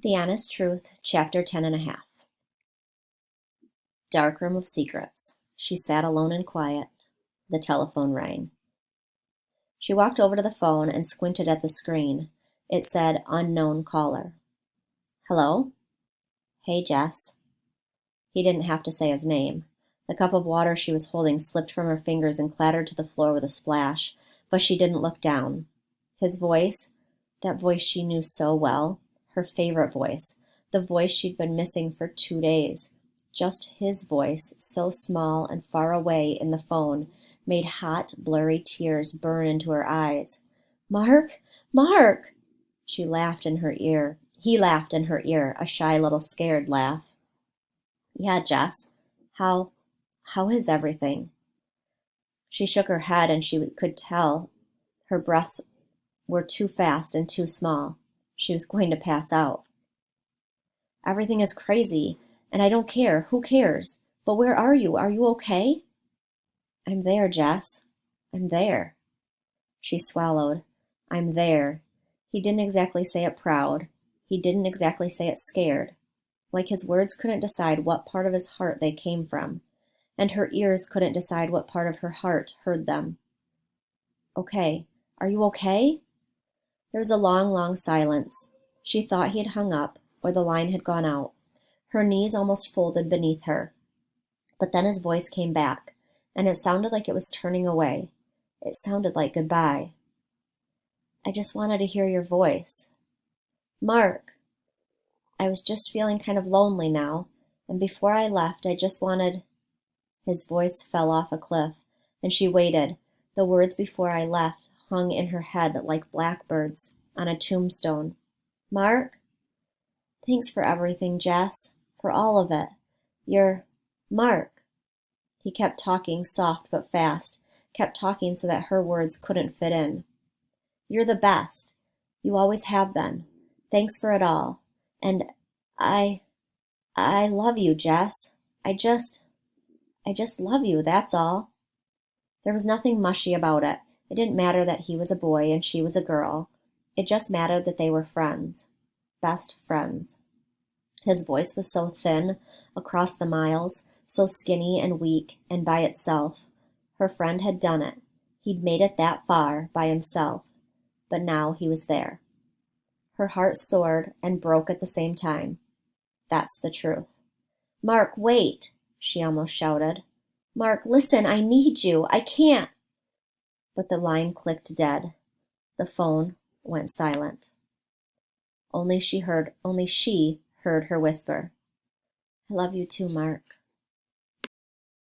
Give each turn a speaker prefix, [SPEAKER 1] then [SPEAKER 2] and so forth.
[SPEAKER 1] The Honest Truth, Chapter 10.5. Dark room of secrets. She sat alone and quiet. The telephone rang. She walked over to the phone and squinted at the screen. It said, "Unknown caller." "Hello?" "Hey, Jess." He didn't have to say his name. The cup of water she was holding slipped from her fingers and clattered to the floor with a splash, but she didn't look down. His voice, that voice she knew so well, her favorite voice, the voice she'd been missing for 2 days. Just his voice, so small and far away in the phone, made hot, blurry tears burn into her eyes. "Mark! Mark!" She laughed in her ear. He laughed in her ear, a shy little scared laugh. "Yeah, Jess. How is everything?" She shook her head and she could tell her breaths were too fast and too small. She was going to pass out. "Everything is crazy, and I don't care. Who cares? But where are you? Are you okay?" "I'm there, Jess. I'm there." She swallowed. "I'm there." He didn't exactly say it proud. He didn't exactly say it scared. Like his words couldn't decide what part of his heart they came from, and her ears couldn't decide what part of her heart heard them. "Okay. Are you okay?" There was a long, long silence. She thought he had hung up, or the line had gone out. Her knees almost folded beneath her. But then his voice came back, and it sounded like it was turning away. It sounded like goodbye. "I just wanted to hear your voice." "Mark, I was just feeling kind of lonely now, and before I left, I just wanted—" His voice fell off a cliff, and she waited. The words "before I left" hung in her head like blackbirds on a tombstone. "Mark? Thanks for everything, Jess. For all of it. You're Mark." He kept talking, soft but fast, kept talking so that her words couldn't fit in. "You're the best. You always have been. Thanks for it all. And I love you, Jess. I just love you, that's all." There was nothing mushy about it. It didn't matter that he was a boy and she was a girl. It just mattered that they were friends. Best friends. His voice was so thin, across the miles, so skinny and weak and by itself. Her friend had done it. He'd made it that far, by himself. But now he was there. Her heart soared and broke at the same time. That's the truth. "Mark, wait!" she almost shouted. "Mark, listen, I need you. I can't." But the line clicked dead. The phone went silent. Only she heard her whisper, "I love you too, Mark."